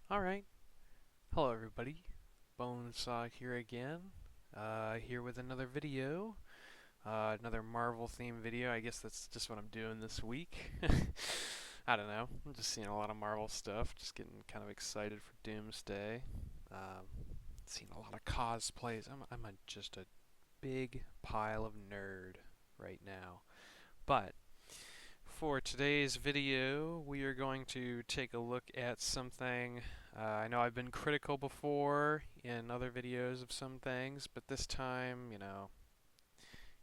Alright. Hello everybody. Bonesaw here again. Here with another video. Another Marvel themed video. I guess that's just what I'm doing this week. I don't know. I'm just seeing a lot of Marvel stuff. Just getting kind of excited for Doomsday. Seeing a lot of cosplays. Just a big pile of nerd right now. But for today's video, we are going to take a look at something. I know I've been critical before in other videos of some things, but this time,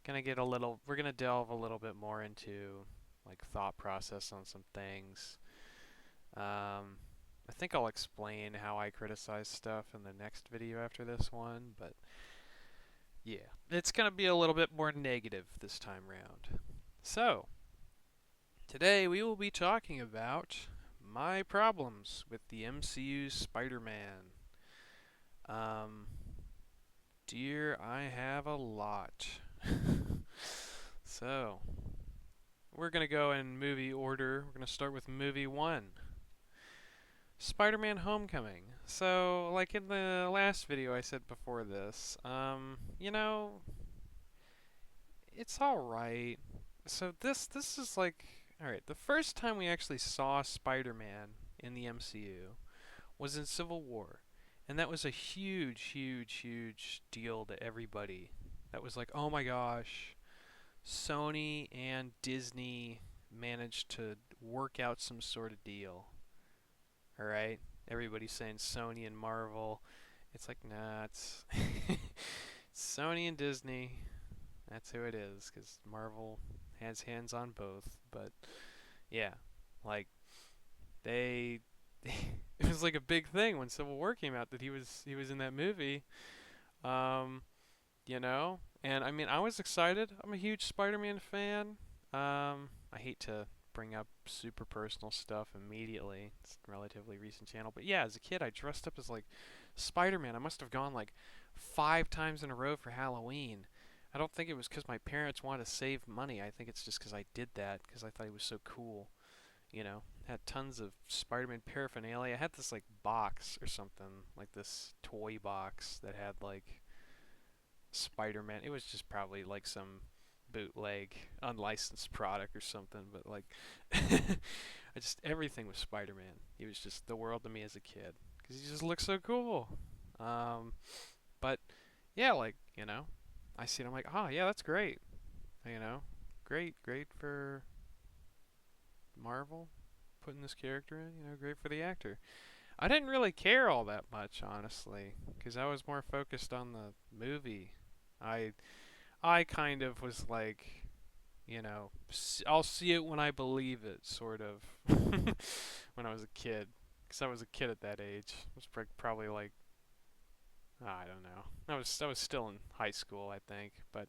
we're gonna delve a little bit more into like thought process on some things. I think I'll explain how I criticize stuff in the next video after this one, but yeah, it's gonna be a little bit more negative this time round. So, today we will be talking about my problems with the MCU Spider-Man. Um, Dear, I have a lot. So, we're going to go in movie order. We're going to start with movie 1. Spider-Man Homecoming. So, like in the last video I said before this, it's alright. So this is like, alright, the first time we actually saw Spider-Man in the MCU was in Civil War. And that was a huge, huge, huge deal to everybody. That was like, oh my gosh, Sony and Disney managed to work out some sort of deal. Alright? Everybody's saying Sony and Marvel. It's like, nah, it's Sony and Disney. That's who it is, because Marvel has hands on both. But yeah, like they it was like a big thing when Civil War came out that he was in that movie. Um, and I mean I was excited. I'm a huge Spider-Man fan. I hate to bring up super personal stuff immediately. It's a relatively recent channel, but yeah, as a kid I dressed up as like Spider-Man. I must have gone like 5 times in a row for Halloween. I don't think it was because my parents wanted to save money. I think it's just because I did that because I thought he was so cool. Had tons of Spider-Man paraphernalia. I had this like box or something, like this toy box that had like Spider-Man. It was just probably like some bootleg, unlicensed product or something, but like everything was Spider-Man. He was just the world to me as a kid because he just looked so cool. Um, but yeah, I see it. I'm like, oh yeah, that's great. You know, great for Marvel putting this character in. Great for the actor. I didn't really care all that much, honestly, because I was more focused on the movie. I I kind of was like, I'll see it when I believe it, sort of, when I was a kid. Because I was a kid at that age. I was probably like, I don't know. I was still in high school, I think, but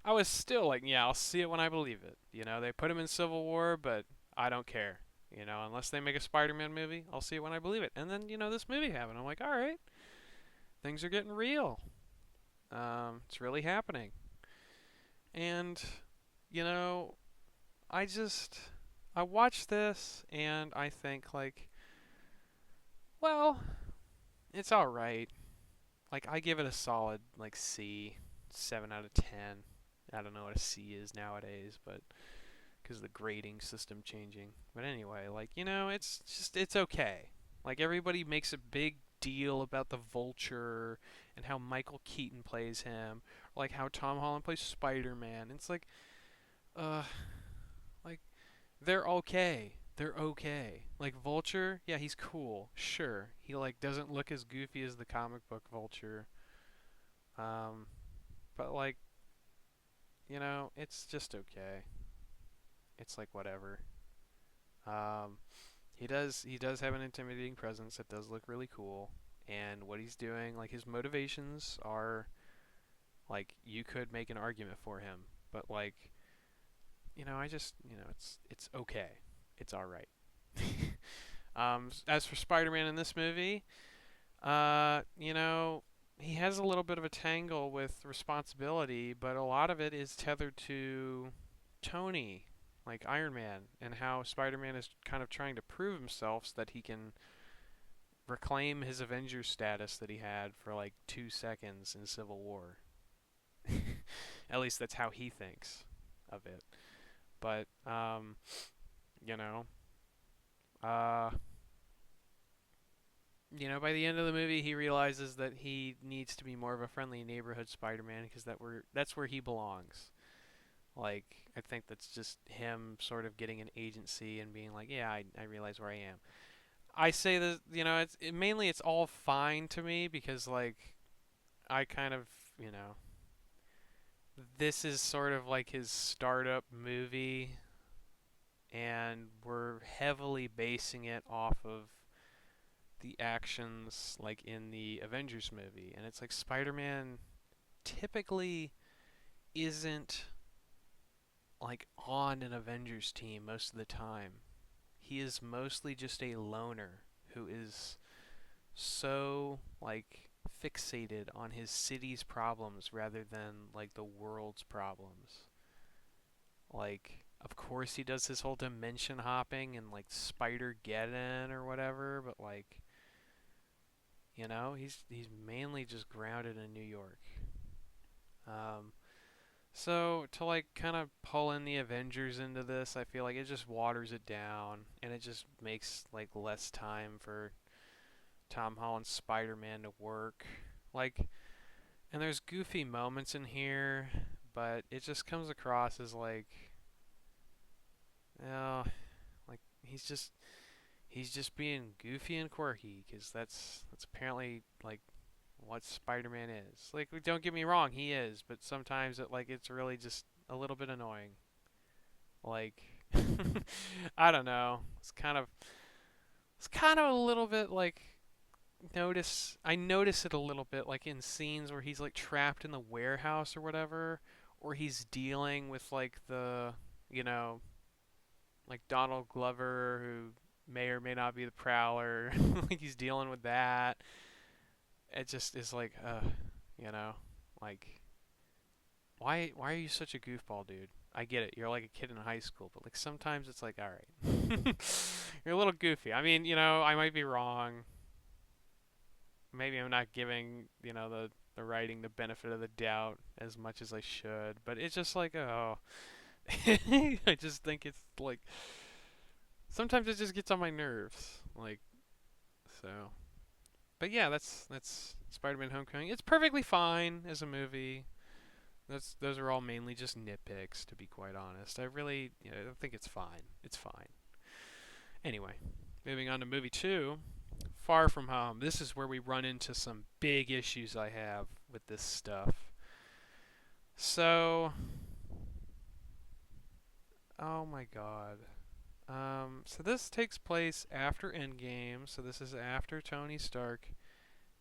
I was still like, yeah, I'll see it when I believe it. They put him in Civil War, but I don't care. Unless they make a Spider-Man movie, I'll see it when I believe it. And then, this movie happened. I'm like, all right, things are getting real. It's really happening. And, you know, I just, I watch this and I think, like, well, it's all right. Like, I give it a solid, like, C, 7 out of 10. I don't know what a C is nowadays, but because the grading system changing. But anyway, like, it's okay. Like, everybody makes a big deal about the Vulture and how Michael Keaton plays him, or like how Tom Holland plays Spider-Man. It's uh, like they're okay. They're okay. Like Vulture, yeah, he's cool. Sure, he like doesn't look as goofy as the comic book Vulture. Um, but like, it's just okay. It's like whatever. Um, he does have an intimidating presence that does look really cool, and what he's doing, like his motivations are like you could make an argument for him, but like, I just, it's okay. It's all right. As for Spider-Man in this movie, uh, you know, he has a little bit of a tangle with responsibility, but a lot of it is tethered to Tony, like Iron Man, and how Spider-Man is kind of trying to prove himself so that he can reclaim his Avenger status that he had for like 2 seconds in Civil War. At least that's how he thinks of it. But you know, uh, by the end of the movie, he realizes that he needs to be more of a friendly neighborhood Spider-Man because that's where he belongs. Like, I think that's just him sort of getting an agency and being like, yeah, I realize where I am. I say that, mainly it's all fine to me because, like, I kind of, you know, this is sort of like his startup movie, and we're heavily basing it off of the actions, like, in the Avengers movie. And it's like Spider-Man typically isn't, like, on an Avengers team most of the time. He is mostly just a loner who is so like fixated on his city's problems rather than like the world's problems. Like, of course he does his whole dimension hopping and like Spider-Geddon or whatever, but like, he's mainly just grounded in New York. Um, so to like kind of pull in the Avengers into this, I feel like it just waters it down and it just makes like less time for Tom Holland's Spider-Man to work. Like, and there's goofy moments in here, but it just comes across as like, oh, like he's just being goofy and quirky because that's apparently like what Spider-Man is. Like, don't get me wrong, he is, but sometimes it's really just a little bit annoying. Like, I don't know. It's kind of a little bit like I notice it a little bit like in scenes where he's like trapped in the warehouse or whatever, or he's dealing with like you know, like Donald Glover who may or may not be the Prowler. Like he's dealing with that. It just is like you know, like why are you such a goofball, dude? I get it. You're like a kid in high school, but like sometimes it's like, all right. You're a little goofy. I mean, I might be wrong. Maybe I'm not giving, the writing the benefit of the doubt as much as I should, but it's just like, oh, I just think it's like sometimes it just gets on my nerves, like so. But yeah, that's Spider-Man: Homecoming. It's perfectly fine as a movie. Those are all mainly just nitpicks, to be quite honest. I really, I think it's fine. It's fine. Anyway, moving on to movie two. Far From Home. This is where we run into some big issues I have with this stuff. So, oh my god. So this takes place after Endgame. So this is after Tony Stark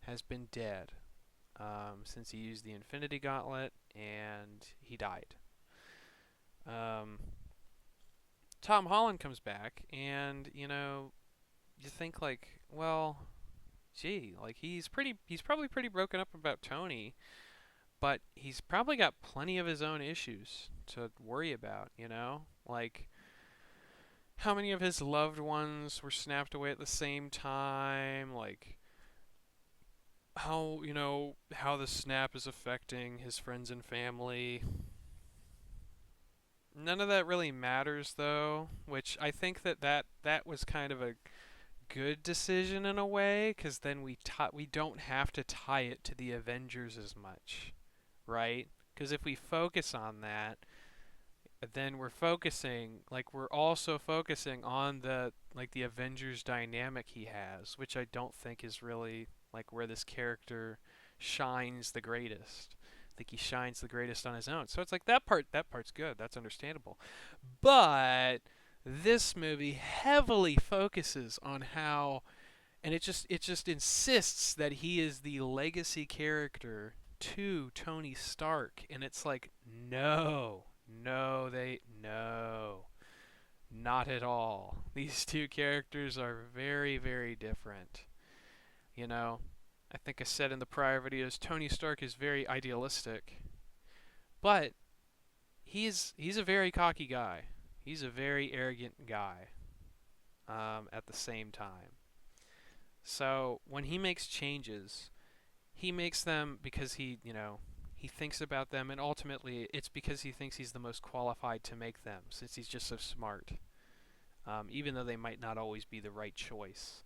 has been dead, since he used the Infinity Gauntlet and he died. Um, Tom Holland comes back, and you think like, well, gee, like he's probably pretty broken up about Tony, but he's probably got plenty of his own issues to worry about, Like, how many of his loved ones were snapped away at the same time? Like, how the snap is affecting his friends and family. None of that really matters, though, which I think that was kind of a good decision in a way, because then we don't have to tie it to the Avengers as much, right? Because if we focus on that, then we're also focusing on the Avengers dynamic he has, which I don't think is really like where this character shines the greatest. I think he shines the greatest on his own. So it's like that part's good. That's understandable. But this movie heavily focuses on how, and it just insists that he is the legacy character to Tony Stark, and it's like, no, no, not at all. These two characters are very, very different. You know, I think I said in the prior videos, Tony Stark is very idealistic, but he's a very cocky guy. He's a very arrogant guy. At the same time. So when he makes changes, he makes them because he thinks about them, and ultimately it's because he thinks he's the most qualified to make them, since he's just so smart. Even though they might not always be the right choice,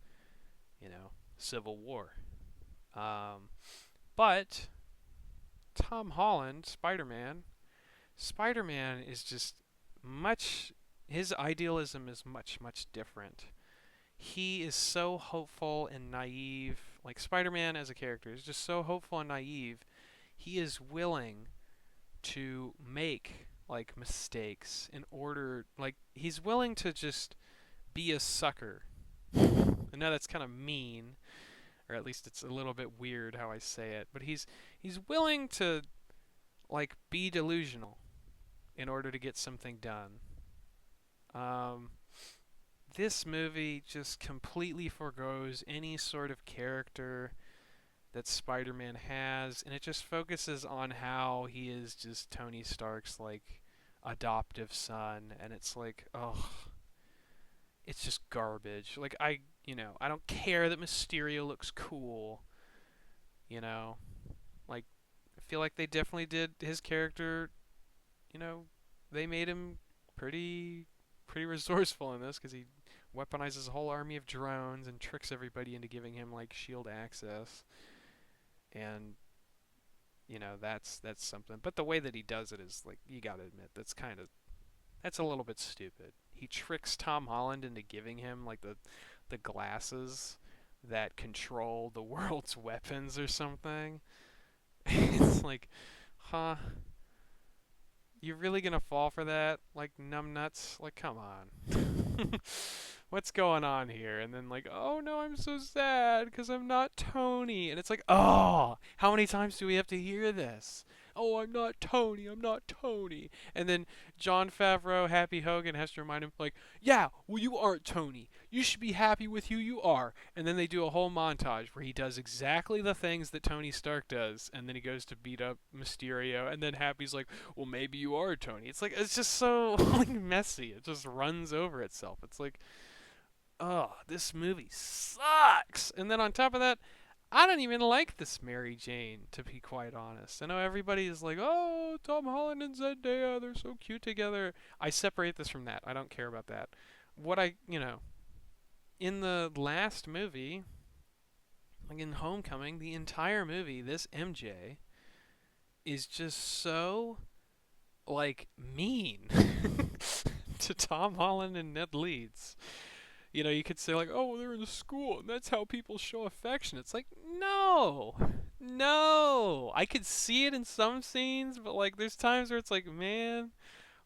you know, Civil War. Um, but Tom Holland, Spider-Man is just much. His idealism is much, much different. He is so hopeful and naive. Like Spider-Man as a character is just so hopeful and naive. He is willing to make like mistakes in order, like he's willing to just be a sucker. I know that's kind of mean, or at least it's a little bit weird how I say it, but he's willing to like be delusional in order to get something done. Um, this movie just completely forgoes any sort of character that Spider-Man has, and it just focuses on how he is just Tony Stark's like adoptive son, and it's like, oh, it's just garbage. Like I don't care that Mysterio looks cool, you know. Like I feel like they definitely did his character, you know, they made him pretty pretty resourceful in this because he weaponizes a whole army of drones and tricks everybody into giving him like shield access. And that's something. But the way that he does it is like you got to admit that's a little bit stupid. He tricks Tom Holland into giving him like the glasses that control the world's weapons or something. It's like, huh? You really gonna fall for that? Like numbnuts? Like, come on. What's going on here? And then like, oh no, I'm so sad because I'm not Tony. And it's like, oh, how many times do we have to hear this? Oh, I'm not Tony. I'm not Tony. And then John Favreau, Happy Hogan has to remind him like, yeah, well you aren't Tony. You should be happy with who you are. And then they do a whole montage where he does exactly the things that Tony Stark does, and then he goes to beat up Mysterio, and then Happy's like, well maybe you are Tony. It's like it's just so like messy. It just runs over itself. It's like, oh, this movie sucks. And then on top of that, I don't even like this Mary Jane, to be quite honest. I know everybody is like, oh, Tom Holland and Zendaya, they're so cute together. I separate this from that. I don't care about that. What in the last movie, like in Homecoming, the entire movie, this MJ is just so, like, mean to Tom Holland and Ned Leeds. You could say like, oh, they're in a school and that's how people show affection. It's like, no, no. I could see it in some scenes, but like, there's times where it's like, man,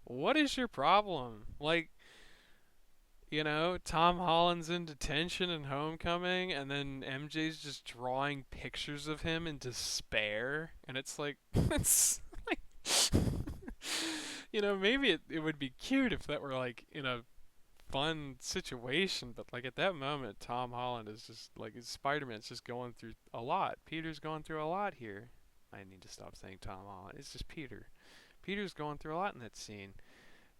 what is your problem? Like, Tom Holland's in detention in Homecoming, and then MJ's just drawing pictures of him in despair, and it's like, it's like, maybe it would be cute if that were like in a fun situation, but like at that moment, Tom Holland is just like Spider-Man's just going through a lot. Peter's going through a lot here. I need to stop saying Tom Holland. It's just Peter. Peter's going through a lot in that scene.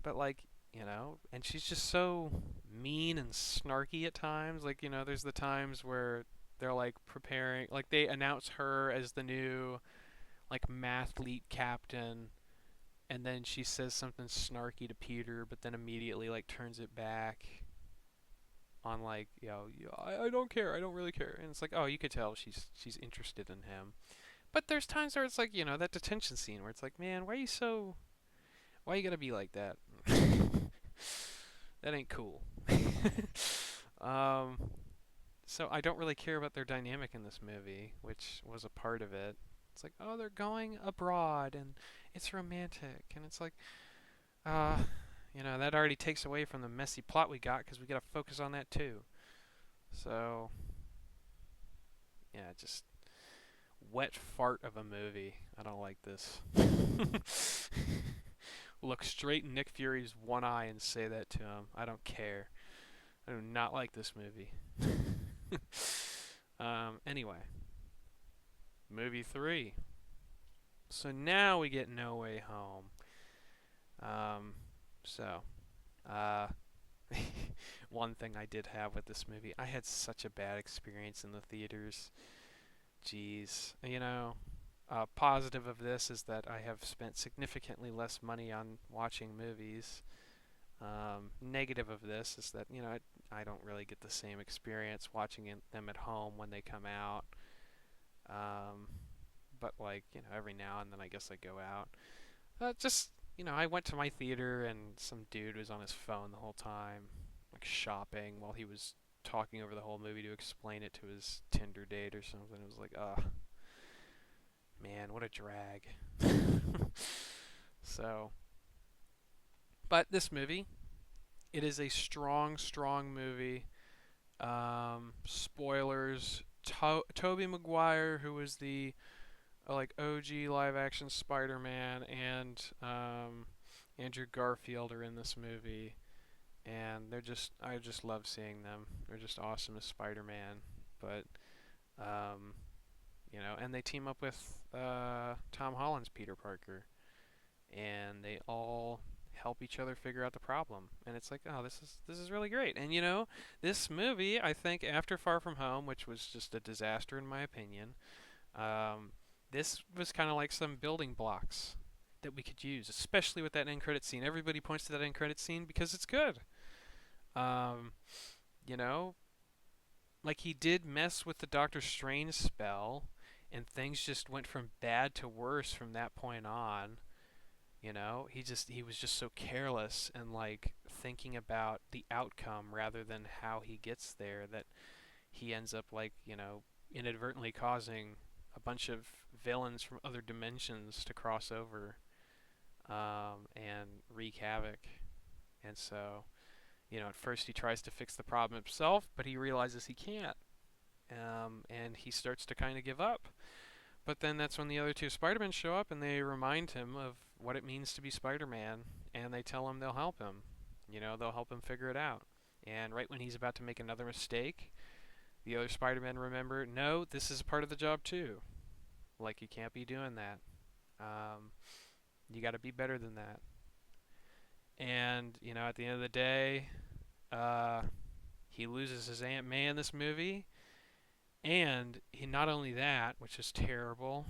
But like, and she's just so mean and snarky at times. Like, there's the times where they're like preparing, like they announce her as the new like mathlete captain, and then she says something snarky to Peter, but then immediately like turns it back on like, I don't care, I don't really care, and it's like, oh, you could tell she's interested in him. But there's times where it's like, that detention scene where it's like, man, why you gotta be like that? That ain't cool. um, so I don't really care about their dynamic in this movie, which was a part of it. It's like, oh, they're going abroad and it's romantic, and it's like, uh, that already takes away from the messy plot we got because we got to focus on that too. So, yeah, just wet fart of a movie. I don't like this. Look straight in Nick Fury's one eye and say that to him. I don't care. I do not like this movie. Anyway, movie 3. So now we get No Way Home. So, uh, One thing I did have with this movie, I had such a bad experience in the theaters. Jeez, positive of this is that I have spent significantly less money on watching movies. Negative of this is that I don't really get the same experience watching them at home when they come out. Um, but like every now and then I guess I go out. Just I went to my theater and some dude was on his phone the whole time, like shopping while he was talking over the whole movie to explain it to his Tinder date or something. It was like, man, what a drag. So, but this movie, it is a strong, strong movie. Spoilers. Tobey Maguire, who was the like OG live action Spider-Man, and Andrew Garfield are in this movie, and I just love seeing them. They're just awesome as Spider-Man, but um, and they team up with Tom Holland's Peter Parker, and they all help each other figure out the problem. And it's like, oh, this is really great. And this movie, I think after Far From Home, which was just a disaster in my opinion, um, this was kind of like some building blocks that we could use, especially with that end credit scene. Everybody points to that end credit scene because it's good. Um, you know, like he did mess with the Doctor Strange spell, and things just went from bad to worse from that point on. He was just so careless and like thinking about the outcome rather than how he gets there that he ends up like, inadvertently causing a bunch of villains from other dimensions to cross over and wreak havoc. And so, at first he tries to fix the problem himself, but he realizes he can't. And he starts to kind of give up. But then that's when the other two Spider-Men show up and they remind him of what it means to be Spider-Man, and they tell him they'll help him. They'll help him figure it out. And right when he's about to make another mistake, the other Spider-Men remember, no, this is part of the job too. Like, you can't be doing that. Um, you got to be better than that. And, at the end of the day, uh, he loses his Aunt May in this movie. And he not only that, which is terrible,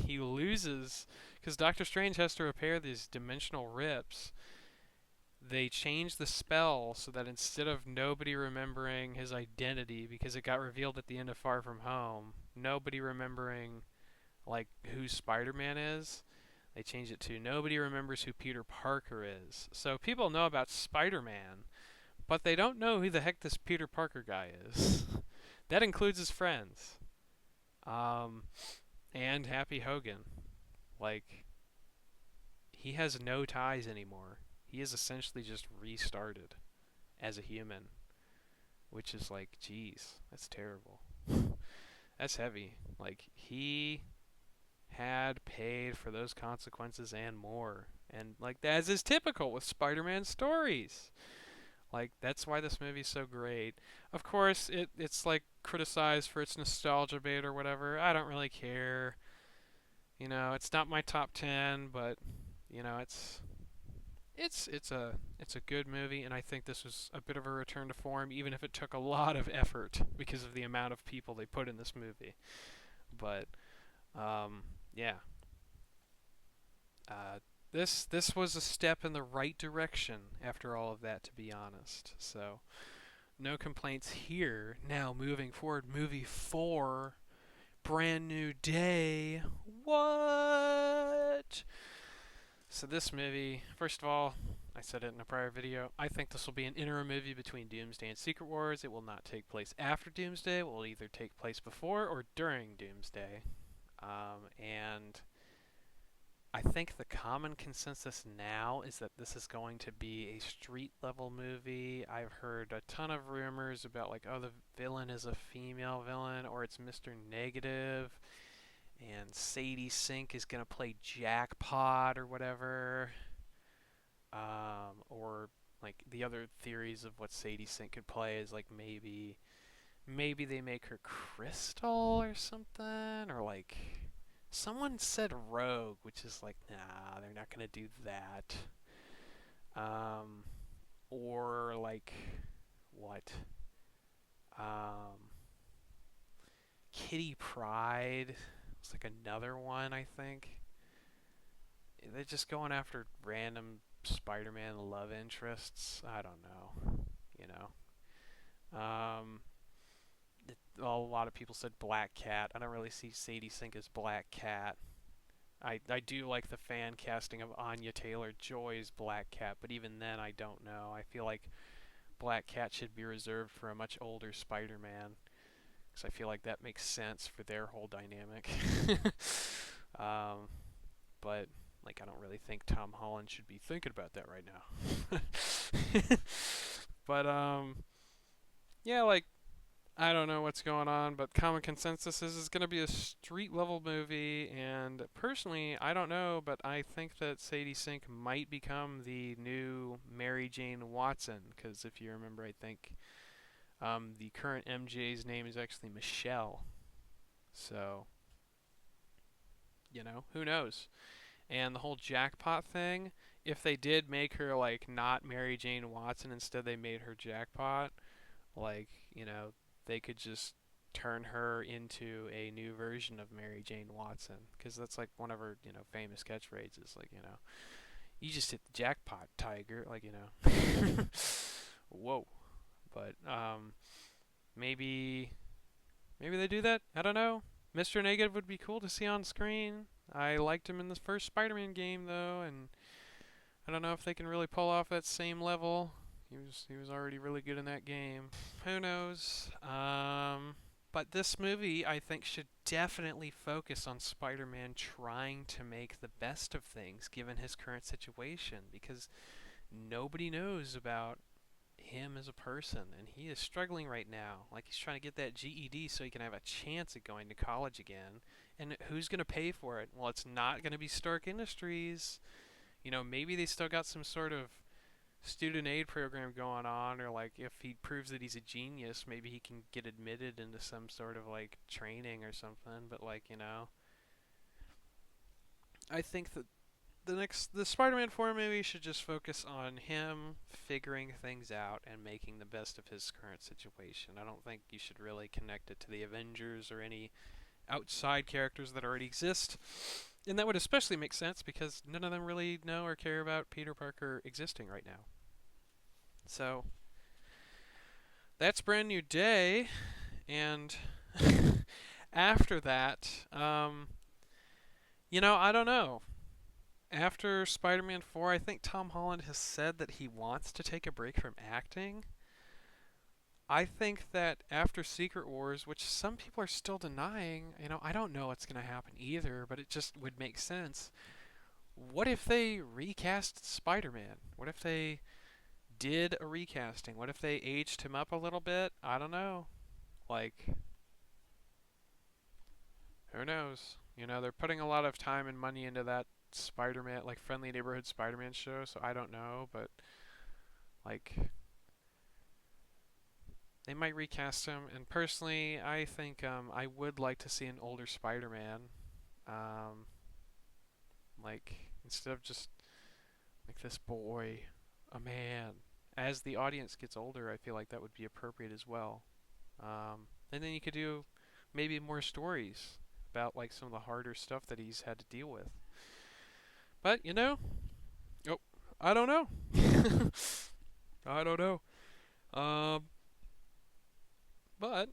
he loses because Doctor Strange has to repair these dimensional rips. They change the spell so that instead of nobody remembering his identity, because it got revealed at the end of Far From Home, nobody remembering like who Spider-Man is, they change it to nobody remembers who Peter Parker is. So people know about Spider-Man, but they don't know who the heck this Peter Parker guy is. That includes his friends. Um, and Happy Hogan. Like, he has no ties anymore. He is essentially just restarted as a human, which is like, geez, that's terrible. That's heavy. Like, he had paid for those consequences and more. And, like, as is typical with Spider-Man stories. Like, that's why this movie's so great. Of course, it's like criticized for its nostalgia bait or whatever. I don't really care. It's not my top 10, but it's it's a good movie, and I think this was a bit of a return to form, even if it took a lot of effort because of the amount of people they put in this movie. But yeah, uh, this was a step in the right direction after all of that, to be honest. So no complaints here. Now moving forward, movie 4, Brand New Day. What? So this movie, first of all, I said it in a prior video, I think this will be an interim movie between Doomsday and Secret Wars. It will not take place after Doomsday. It will either take place before or during Doomsday. And I think the common consensus now is that this is going to be a street level movie. I've heard a ton of rumors about like, oh, the villain is a female villain or it's Mr. Negative and Sadie Sink is going to play Jackpot or whatever. Or like the other theories of what Sadie Sink could play is like maybe they make her Crystal or something, or like someone said Rogue, which is like, nah, they're not gonna do that. Um, or like, what? Um, Kitty Pryde was like another one, I think. They're just going after random Spider-Man love interests. I don't know, you know. A lot of people said Black Cat. I don't really see Sadie Sink as Black Cat. I do like the fan casting of Anya Taylor-Joy's Black Cat, but even then I don't know. I feel like Black Cat should be reserved for a much older Spider-Man, because I feel like that makes sense for their whole dynamic. um, but like I don't really think Tom Holland should be thinking about that right now. But yeah, like I don't know what's going on, but common consensus is it's going to be a street level movie. And personally, I don't know, but I think that Sadie Sink might become the new Mary Jane Watson. Because if you remember, I think the current MJ's name is actually Michelle. So, who knows? And the whole jackpot thing, if they did make her like not Mary Jane Watson, instead they made her jackpot, like, they could just turn her into a new version of Mary Jane Watson, because that's like one of her, famous catchphrases, like, you just hit the jackpot, tiger, like, whoa. But maybe they do that. I don't know. Mr. Negative would be cool to see on screen. I liked him in the first Spider-Man game though, and I don't know if they can really pull off that same level. He was already really good in that game. Who knows? But this movie, I think, should definitely focus on Spider-Man trying to make the best of things given his current situation, because nobody knows about him as a person, and he is struggling right now. Like, he's trying to get that GED so he can have a chance at going to college again. And who's going to pay for it? Well, it's not going to be Stark Industries. Maybe they still got some sort of student aid program going on, or like if he proves that he's a genius, maybe he can get admitted into some sort of like training or something. But like, I think that the Spider-Man 4 movie should just focus on him figuring things out and making the best of his current situation. I don't think you should really connect it to the Avengers or any outside characters that already exist. And that would especially make sense because none of them really know or care about Peter Parker existing right now. So, that's Brand New Day, and after that, I don't know. After Spider-Man 4, I think Tom Holland has said that he wants to take a break from acting. I think that after Secret Wars, which some people are still denying, I don't know what's going to happen either, but it just would make sense. What if they recast Spider-Man? What if they did a recasting? What if they aged him up a little bit? I don't know. Like, who knows? They're putting a lot of time and money into that Spider-Man, like Friendly Neighborhood Spider-Man show, so I don't know, but like they might recast him. And personally, I think I would like to see an older Spider-Man. Um, like instead of just like this boy, a man. As the audience gets older, I feel like that would be appropriate as well. And then you could do maybe more stories about like some of the harder stuff that he's had to deal with. But oh, I don't know. I don't know. Um, but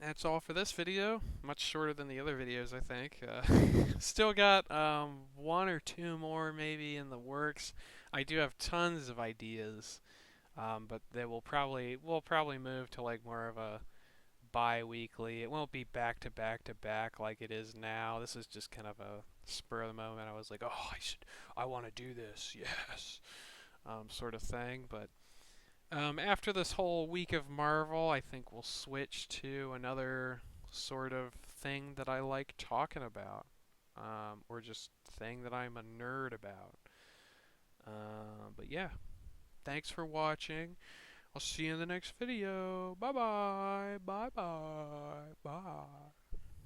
that's all for this video. Much shorter than the other videos, I think. Still got one or two more maybe in the works. I do have tons of ideas, but we'll probably move to like more of a bi-weekly. It won't be back to back to back like it is now. This is just kind of a spur of the moment. I was like, oh, I want to do this, yes, sort of thing. But after this whole week of Marvel, I think we'll switch to another sort of thing that I like talking about, or just thing that I'm a nerd about. But yeah, thanks for watching. I'll see you in the next video. Bye bye. Bye bye. Bye.